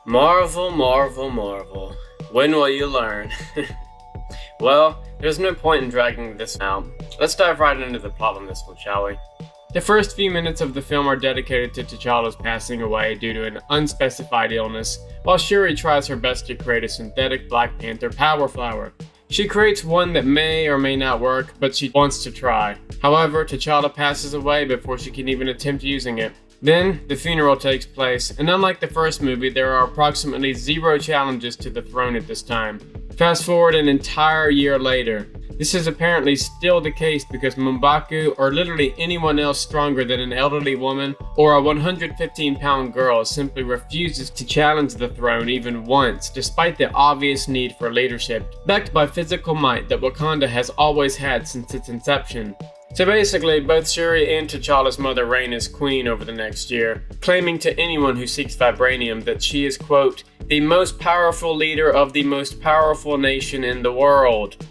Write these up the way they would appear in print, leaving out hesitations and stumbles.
Marvel, Marvel, Marvel. When will you learn? Well, there's no point in dragging this out. Let's dive right into the plot on this one, shall we? The first few minutes of the film are dedicated to T'Challa's passing away due to an unspecified illness, while Shuri tries her best to create a synthetic Black Panther power flower. She creates one that may or may not work, but she wants to try. However, T'Challa passes away before she can even attempt using it. Then, the funeral takes place, and unlike the first movie, there are approximately 0 challenges to the throne at this time. Fast forward an entire year later. This is apparently still the case because M'Baku, or literally anyone else stronger than an elderly woman or a 115-pound girl, simply refuses to challenge the throne even once, despite the obvious need for leadership, backed by physical might that Wakanda has always had since its inception. So basically, both Shuri and T'Challa's mother reign as queen over the next year, claiming to anyone who seeks vibranium that she is, quote, the most powerful leader of the most powerful nation in the world.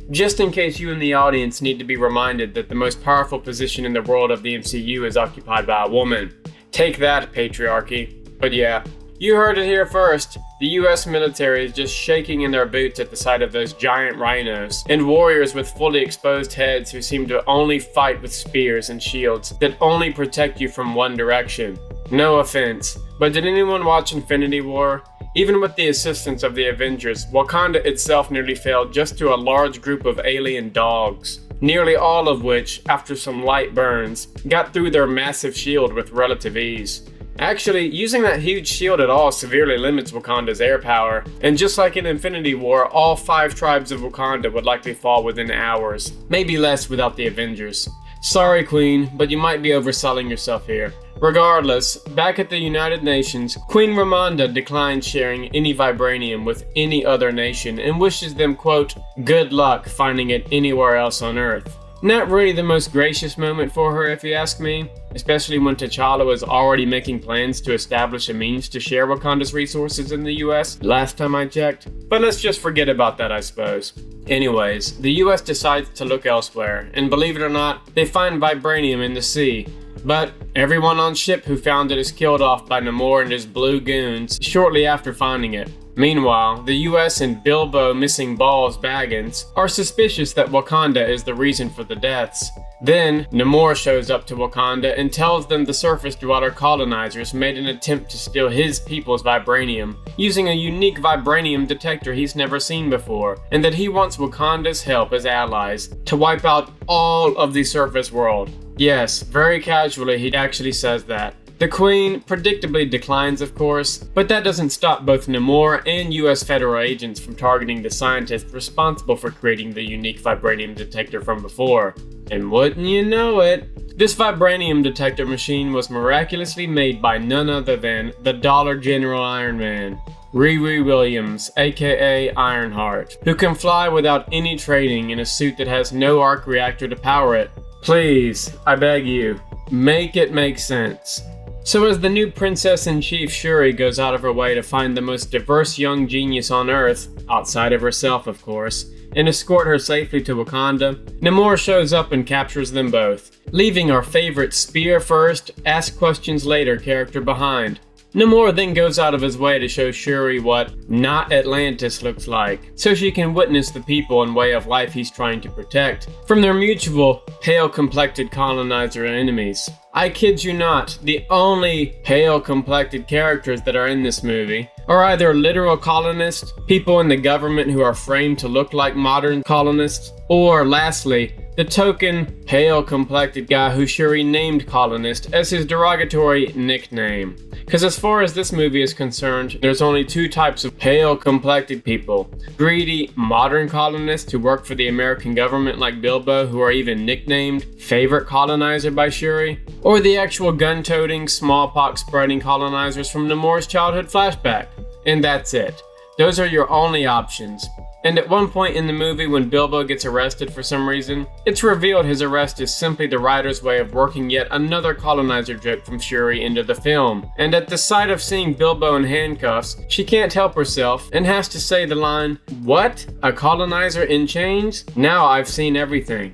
Just in case you in the audience need to be reminded that the most powerful position in the world of the MCU is occupied by a woman. Take that, patriarchy. But yeah, you heard it here first. The US military is just shaking in their boots at the sight of those giant rhinos, and warriors with fully exposed heads who seem to only fight with spears and shields that only protect you from one direction. No offense, but did anyone watch Infinity War? Even with the assistance of the Avengers, Wakanda itself nearly fell just to a large group of alien dogs, nearly all of which, after some light burns, got through their massive shield with relative ease. Actually, using that huge shield at all severely limits Wakanda's air power, and just like in Infinity War, all 5 tribes of Wakanda would likely fall within hours, maybe less without the Avengers. Sorry, Queen, but you might be overselling yourself here. Regardless, back at the United Nations, Queen Ramonda declines sharing any vibranium with any other nation and wishes them, quote, good luck finding it anywhere else on Earth. Not really the most gracious moment for her if you ask me, especially when T'Challa was already making plans to establish a means to share Wakanda's resources in the US last time I checked. But let's just forget about that, I suppose. Anyways, the US decides to look elsewhere, and believe it or not, they find vibranium in the sea. But everyone on ship who found it is killed off by Namor and his blue goons shortly after finding it. Meanwhile, the US and Bilbo Missing Balls Baggins are suspicious that Wakanda is the reason for the deaths. Then, Namor shows up to Wakanda and tells them the surface dweller colonizers made an attempt to steal his people's vibranium, using a unique vibranium detector he's never seen before, and that he wants Wakanda's help as allies to wipe out all of the surface world. Yes, very casually he actually says that. The Queen predictably declines, of course, but that doesn't stop both Namor and US federal agents from targeting the scientists responsible for creating the unique vibranium detector from before. And wouldn't you know it, this vibranium detector machine was miraculously made by none other than the Dollar General Iron Man, Riri Williams, aka Ironheart, who can fly without any training in a suit that has no arc reactor to power it. Please, I beg you, make it make sense. So as the new Princess-in-Chief Shuri goes out of her way to find the most diverse young genius on Earth, outside of herself of course, and escort her safely to Wakanda, Namor shows up and captures them both, leaving our favorite spear first, ask questions later character behind. Namor then goes out of his way to show Shuri what not Atlantis looks like, so she can witness the people and way of life he's trying to protect from their mutual, pale-complected colonizer enemies. I kid you not, the only pale-complected characters that are in this movie are either literal colonists, people in the government who are framed to look like modern colonists, or lastly, the token, pale-complected guy who Shuri named Colonist as his derogatory nickname. Because as far as this movie is concerned, there's only 2 types of pale-complected people. Greedy, modern colonists who work for the American government like Bilbo who are even nicknamed Favorite Colonizer by Shuri, or the actual gun-toting, smallpox-spreading colonizers from Namor's childhood flashback. And that's it. Those are your only options. And at one point in the movie when Bilbo gets arrested for some reason, it's revealed his arrest is simply the writer's way of working yet another colonizer joke from Shuri into the film. And at the sight of seeing Bilbo in handcuffs, she can't help herself and has to say the line, "What? A colonizer in chains? Now I've seen everything."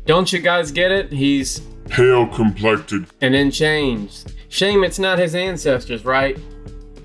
Don't you guys get it? He's pale complected and in chains. Shame it's not his ancestors, right?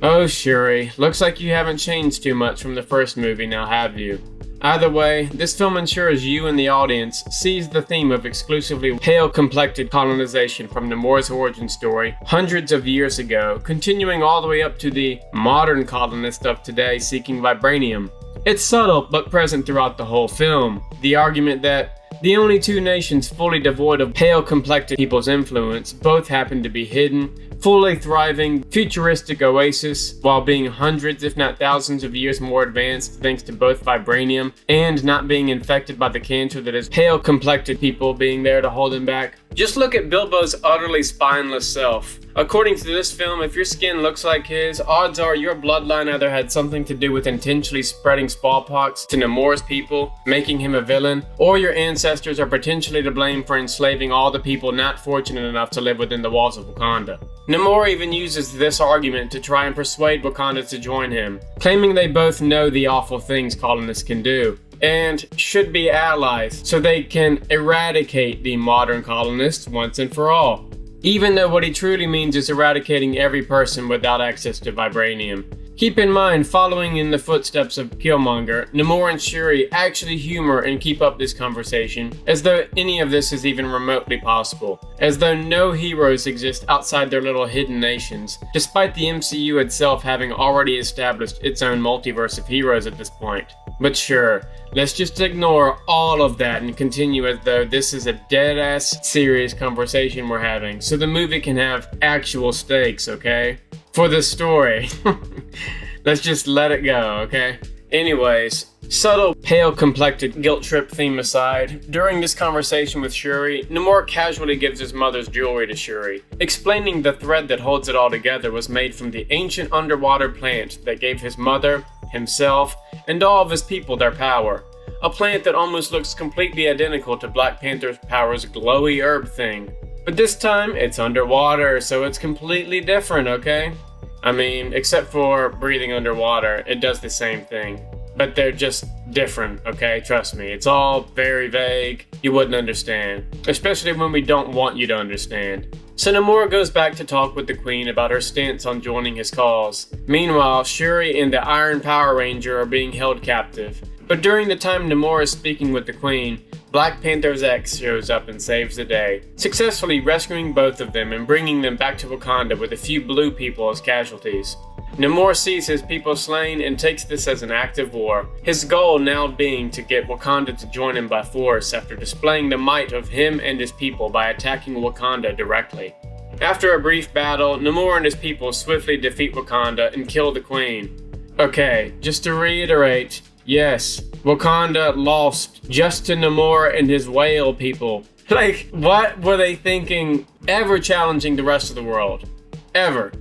Oh, Shuri, looks like you haven't changed too much from the first movie now, have you? Either way, this film ensures you and the audience sees the theme of exclusively pale-complected colonization from Namor's origin story hundreds of years ago, continuing all the way up to the modern colonist of today seeking vibranium. It's subtle but present throughout the whole film. The argument that the only two nations fully devoid of pale-complected people's influence both happen to be hidden, fully thriving, futuristic oasis while being hundreds if not thousands of years more advanced thanks to both vibranium and not being infected by the cancer that is pale-complected people being there to hold them back. Just look at Bilbo's utterly spineless self. According to this film, if your skin looks like his, odds are your bloodline either had something to do with intentionally spreading smallpox to Namor's people, making him a villain, or your ancestors are potentially to blame for enslaving all the people not fortunate enough to live within the walls of Wakanda. Namor even uses this argument to try and persuade Wakanda to join him, claiming they both know the awful things colonists can do and should be allies so they can eradicate the modern colonists once and for all. Even though what he truly means is eradicating every person without access to vibranium. Keep in mind, following in the footsteps of Killmonger, Namor and Shuri actually humor and keep up this conversation, as though any of this is even remotely possible, as though no heroes exist outside their little hidden nations, despite the MCU itself having already established its own multiverse of heroes at this point. But sure, let's just ignore all of that and continue as though this is a dead-ass serious conversation we're having, so the movie can have actual stakes, okay? For the story. Let's just let it go, okay? Anyways, subtle, pale-complected guilt trip theme aside, during this conversation with Shuri, Namor casually gives his mother's jewelry to Shuri, explaining the thread that holds it all together was made from the ancient underwater plant that gave his mother, himself, and all of his people their power. A plant that almost looks completely identical to Black Panther Power's glowy herb thing. But this time, it's underwater, so it's completely different, okay? I mean, except for breathing underwater, it does the same thing. But they're just different, okay? Trust me, it's all very vague. You wouldn't understand. Especially when we don't want you to understand. So Namor goes back to talk with the Queen about her stance on joining his cause. Meanwhile, Shuri and the Iron Power Ranger are being held captive. But during the time Namor is speaking with the Queen, Black Panther's ex shows up and saves the day, successfully rescuing both of them and bringing them back to Wakanda with a few blue people as casualties. Namor sees his people slain and takes this as an act of war, his goal now being to get Wakanda to join him by force after displaying the might of him and his people by attacking Wakanda directly. After a brief battle, Namor and his people swiftly defeat Wakanda and kill the Queen. Okay, just to reiterate, yes, Wakanda lost just to Namor and his whale people. Like, what were they thinking ever challenging the rest of the world? Ever.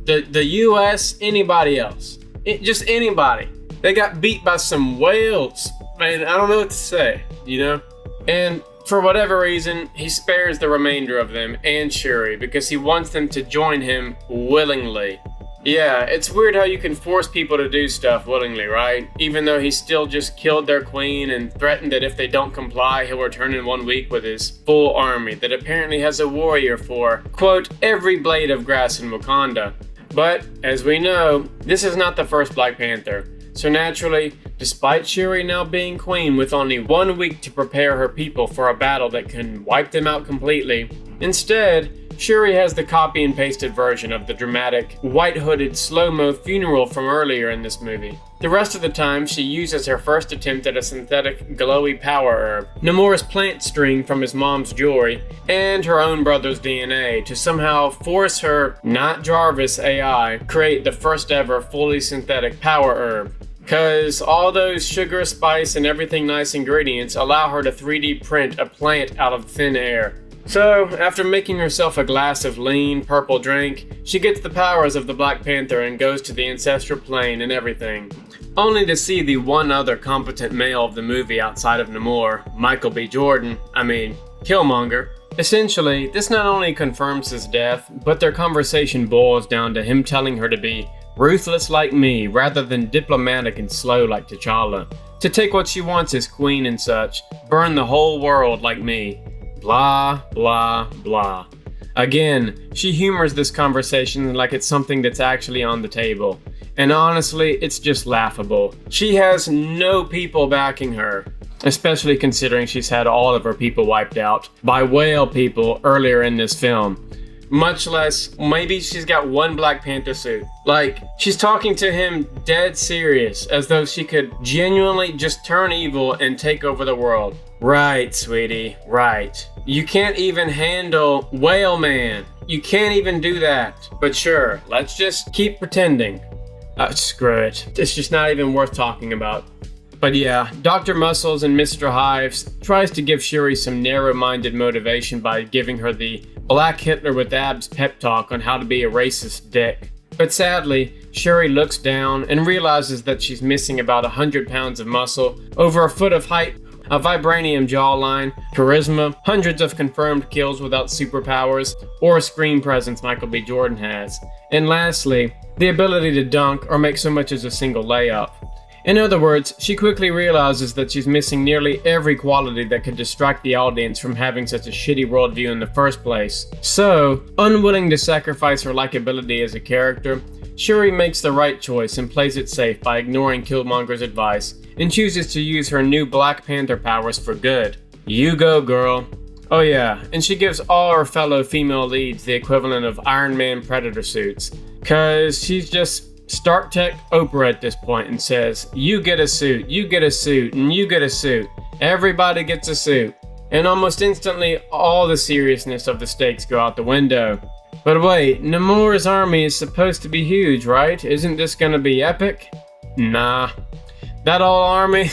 The US, anybody else. Just anybody. They got beat by some whales. Man, I don't know what to say, you know? And for whatever reason, he spares the remainder of them and Shuri because he wants them to join him willingly. Yeah, it's weird how you can force people to do stuff willingly, right? Even though he still just killed their queen and threatened that if they don't comply, he'll return in 1 week with his full army that apparently has a warrior for, quote, every blade of grass in Wakanda. But, as we know, this is not the first Black Panther. So naturally, despite Shuri now being queen with only 1 week to prepare her people for a battle that can wipe them out completely, instead, Shuri has the copy and pasted version of the dramatic, white-hooded, slow-mo funeral from earlier in this movie. The rest of the time, she uses her first attempt at a synthetic, glowy power herb, Namor's plant string from his mom's jewelry, and her own brother's DNA to somehow force her, not Jarvis AI, create the first ever fully synthetic power herb. Cause all those sugar, spice, and everything nice ingredients allow her to 3D print a plant out of thin air. So, after making herself a glass of lean, purple drink, she gets the powers of the Black Panther and goes to the ancestral plane and everything. Only to see the one other competent male of the movie outside of Namor, Michael B. Jordan, Killmonger. Essentially, this not only confirms his death, but their conversation boils down to him telling her to be ruthless like me rather than diplomatic and slow like T'Challa, to take what she wants as queen and such, burn the whole world like me. Blah, blah, blah. Again, she humors this conversation like it's something that's actually on the table. And honestly, it's just laughable. She has no people backing her, especially considering she's had all of her people wiped out by whale people earlier in this film. Much less, maybe she's got one Black Panther suit. Like, she's talking to him dead serious, as though she could genuinely just turn evil and take over the world. Right, sweetie, right. You can't even handle Whale Man. You can't even do that. But sure, let's just keep pretending. Screw it. It's just not even worth talking about. But yeah, Dr. Muscles and Mr. Hives tries to give Shuri some narrow-minded motivation by giving her the Black Hitler with abs pep talk on how to be a racist dick. But sadly, Shuri looks down and realizes that she's missing about 100 pounds of muscle, over a foot of height, a vibranium jawline, charisma, hundreds of confirmed kills without superpowers, or a screen presence Michael B. Jordan has. And lastly, the ability to dunk or make so much as a single layup. In other words, she quickly realizes that she's missing nearly every quality that could distract the audience from having such a shitty worldview in the first place. So, unwilling to sacrifice her likability as a character, Shuri makes the right choice and plays it safe by ignoring Killmonger's advice and chooses to use her new Black Panther powers for good. You go, girl. Oh yeah, and she gives all her fellow female leads the equivalent of Iron Man Predator suits, cause she's just Stark Tech Oprah at this point and says, you get a suit, you get a suit, and you get a suit. Everybody gets a suit. And almost instantly, all the seriousness of the stakes go out the window. But wait, Namor's army is supposed to be huge, right? Isn't this gonna be epic? Nah. That whole army?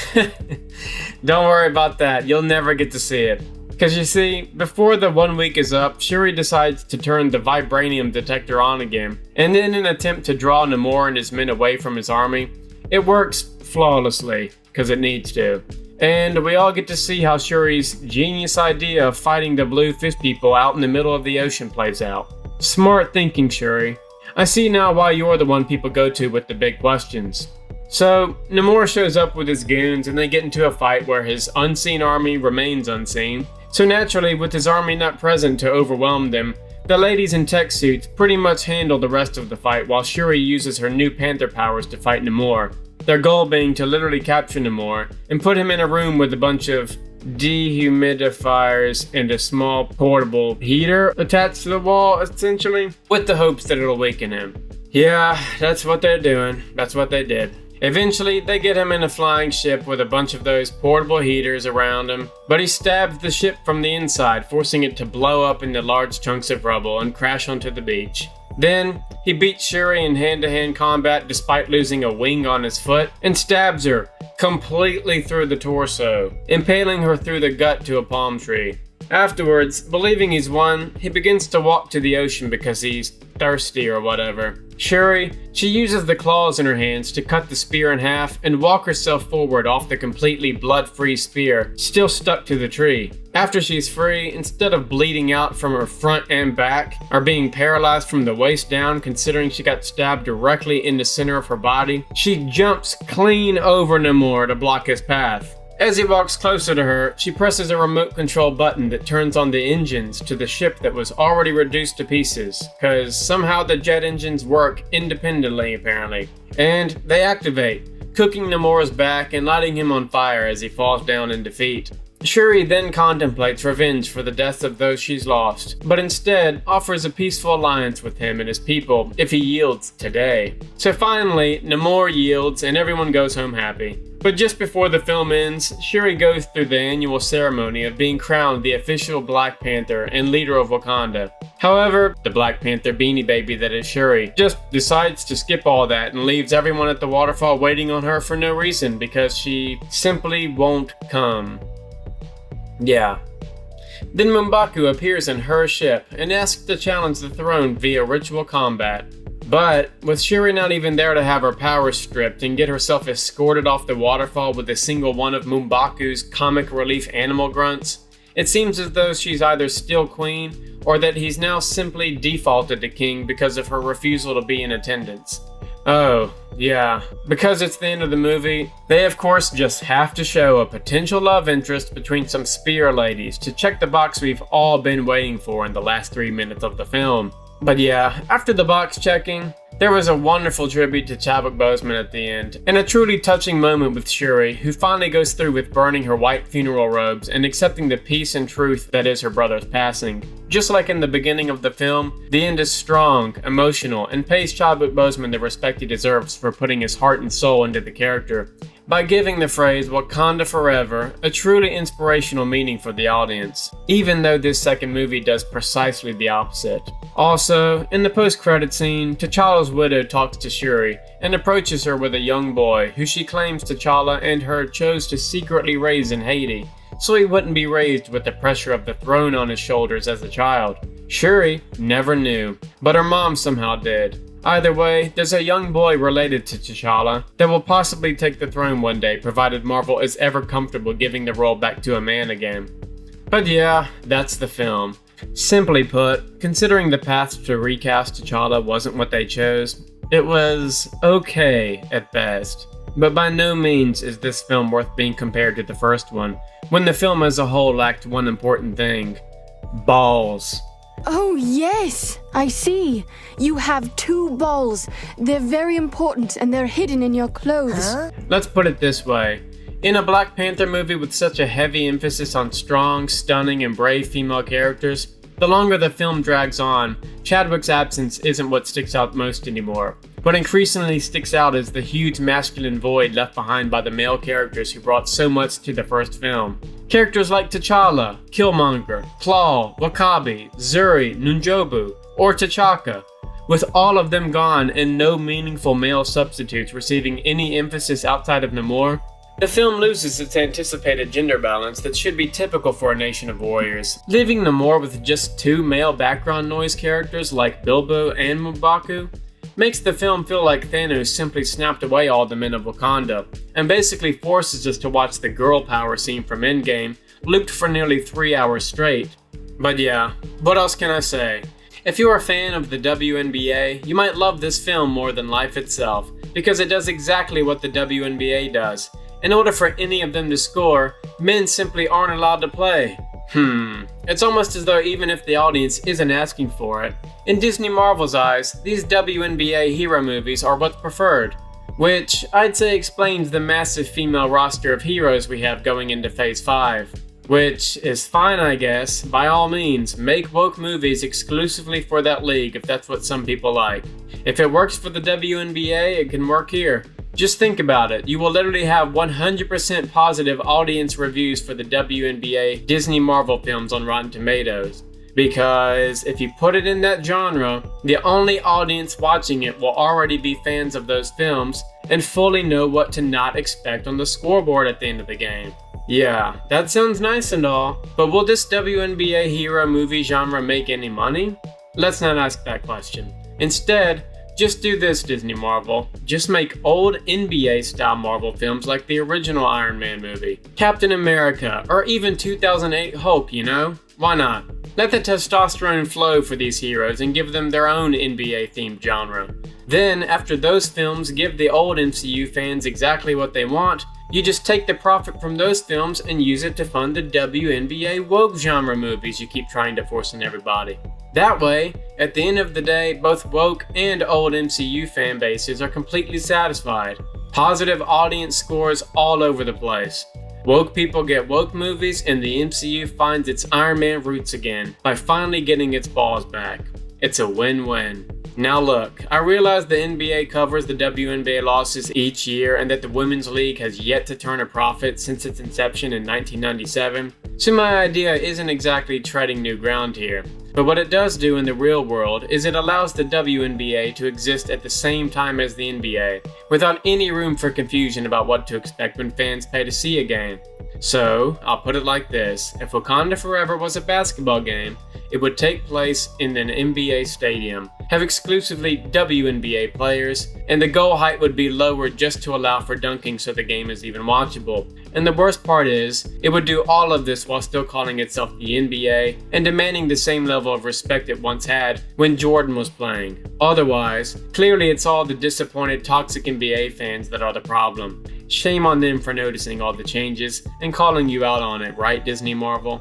Don't worry about that, you'll never get to see it. Because you see, before the 1 week is up, Shuri decides to turn the vibranium detector on again, and in an attempt to draw Namor and his men away from his army, it works flawlessly, because it needs to. And we all get to see how Shuri's genius idea of fighting the blue fish people out in the middle of the ocean plays out. Smart thinking, Shuri. I see now why you're the one people go to with the big questions. So, Namor shows up with his goons and they get into a fight where his unseen army remains unseen. So naturally, with his army not present to overwhelm them, the ladies in tech suits pretty much handle the rest of the fight while Shuri uses her new Panther powers to fight Namor. Their goal being to literally capture Namor and put him in a room with a bunch of dehumidifiers and a small portable heater attached to the wall, essentially, with the hopes that it'll weaken him. Yeah, that's what they're doing. That's what they did. Eventually, they get him in a flying ship with a bunch of those portable heaters around him, but he stabs the ship from the inside, forcing it to blow up into large chunks of rubble and crash onto the beach. Then, he beats Shuri in hand-to-hand combat despite losing a wing on his foot, and stabs her completely through the torso, impaling her through the gut to a palm tree. Afterwards, believing he's won, he begins to walk to the ocean because he's thirsty or whatever. Shuri, she uses the claws in her hands to cut the spear in half and walk herself forward off the completely blood-free spear, still stuck to the tree. After she's free, instead of bleeding out from her front and back, or being paralyzed from the waist down considering she got stabbed directly in the center of her body, she jumps clean over Namor to block his path. As he walks closer to her, she presses a remote control button that turns on the engines to the ship that was already reduced to pieces, cause somehow the jet engines work independently apparently. And they activate, cooking Namor's back and lighting him on fire as he falls down in defeat. Shuri then contemplates revenge for the deaths of those she's lost, but instead offers a peaceful alliance with him and his people if he yields today. So finally, Namor yields and everyone goes home happy. But just before the film ends, Shuri goes through the annual ceremony of being crowned the official Black Panther and leader of Wakanda. However, the Black Panther beanie baby that is Shuri just decides to skip all that and leaves everyone at the waterfall waiting on her for no reason because she simply won't come. Yeah. Then M'Baku appears in her ship and asks to challenge the throne via ritual combat. But, with Shuri not even there to have her powers stripped and get herself escorted off the waterfall with a single one of M'Baku's comic relief animal grunts, it seems as though she's either still queen or that he's now simply defaulted to king because of her refusal to be in attendance. Oh, yeah. Because it's the end of the movie, they of course just have to show a potential love interest between some spear ladies to check the box we've all been waiting for in the last 3 minutes of the film. But yeah, after the box checking, there was a wonderful tribute to Chadwick Boseman at the end, and a truly touching moment with Shuri, who finally goes through with burning her white funeral robes and accepting the peace and truth that is her brother's passing. Just like in the beginning of the film, the end is strong, emotional, and pays Chadwick Boseman the respect he deserves for putting his heart and soul into the character, by giving the phrase Wakanda Forever a truly inspirational meaning for the audience, even though this second movie does precisely the opposite. Also, in the post-credit scene, T'Challa's widow talks to Shuri and approaches her with a young boy who she claims T'Challa and her chose to secretly raise in Haiti, so he wouldn't be raised with the pressure of the throne on his shoulders as a child. Shuri never knew, but her mom somehow did. Either way, there's a young boy related to T'Challa that will possibly take the throne one day, provided Marvel is ever comfortable giving the role back to a man again. But yeah, that's the film. Simply put, considering the path to recast T'Challa wasn't what they chose, it was okay at best. But by no means is this film worth being compared to the first one, when the film as a whole lacked one important thing: balls. Oh yes, I see. You have 2 balls. They're very important and they're hidden in your clothes. Huh? Let's put it this way. In a Black Panther movie with such a heavy emphasis on strong, stunning, and brave female characters, the longer the film drags on, Chadwick's absence isn't what sticks out most anymore. What increasingly sticks out is the huge masculine void left behind by the male characters who brought so much to the first film. Characters like T'Challa, Killmonger, Claw, W'Kabi, Zuri, N'Jobu, or T'Chaka, with all of them gone and no meaningful male substitutes receiving any emphasis outside of Namor, the film loses its anticipated gender balance that should be typical for a nation of warriors, leaving Namor with just 2 male background noise characters like Bilbo and M'Baku. Makes the film feel like Thanos simply snapped away all the men of Wakanda, and basically forces us to watch the girl power scene from Endgame, looped for nearly 3 hours straight. But yeah, what else can I say? If you're a fan of the WNBA, you might love this film more than life itself, because it does exactly what the WNBA does. In order for any of them to score, men simply aren't allowed to play. It's almost as though even if the audience isn't asking for it, in Disney Marvel's eyes, these WNBA hero movies are what's preferred, which I'd say explains the massive female roster of heroes we have going into Phase 5. Which is fine, I guess. By all means, make woke movies exclusively for that league if that's what some people like. If it works for the WNBA, it can work here. Just think about it. You will literally have 100% positive audience reviews for the WNBA Disney Marvel films on Rotten Tomatoes. Because if you put it in that genre, the only audience watching it will already be fans of those films and fully know what to not expect on the scoreboard at the end of the game. Yeah, that sounds nice and all, but will this WNBA hero movie genre make any money? Let's not ask that question. Instead, just do this, Disney Marvel. Just make old NBA-style Marvel films like the original Iron Man movie, Captain America, or even 2008 Hulk, you know? Why not? Let the testosterone flow for these heroes and give them their own NBA-themed genre. Then, after those films give the old MCU fans exactly what they want, you just take the profit from those films and use it to fund the WNBA woke genre movies you keep trying to force on everybody. That way, at the end of the day, both woke and old MCU fan bases are completely satisfied. Positive audience scores all over the place. Woke people get woke movies, and the MCU finds its Iron Man roots again by finally getting its balls back. It's a win-win. Now look, I realize the NBA covers the WNBA losses each year and that the Women's League has yet to turn a profit since its inception in 1997, so my idea isn't exactly treading new ground here. But what it does do in the real world is it allows the WNBA to exist at the same time as the NBA, without any room for confusion about what to expect when fans pay to see a game. So, I'll put it like this. If Wakanda Forever was a basketball game, it would take place in an NBA stadium, have exclusively WNBA players, and the goal height would be lowered just to allow for dunking so the game is even watchable. And the worst part is, it would do all of this while still calling itself the NBA and demanding the same level of respect it once had when Jordan was playing. Otherwise, clearly it's all the disappointed toxic NBA fans that are the problem. Shame on them for noticing all the changes and calling you out on it, right, Disney Marvel?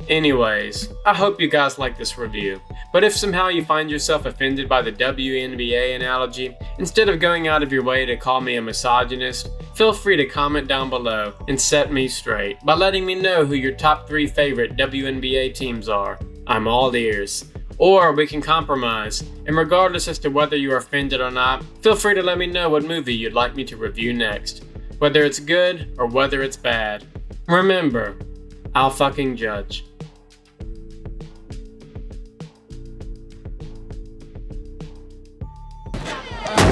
Anyways, I hope you guys like this review, but if somehow you find yourself offended by the WNBA analogy, instead of going out of your way to call me a misogynist, feel free to comment down below and set me straight by letting me know who your top 3 favorite WNBA teams are. I'm all ears. Or we can compromise, and regardless as to whether you are offended or not, feel free to let me know what movie you'd like me to review next, whether it's good or whether it's bad. Remember, I'll fucking judge.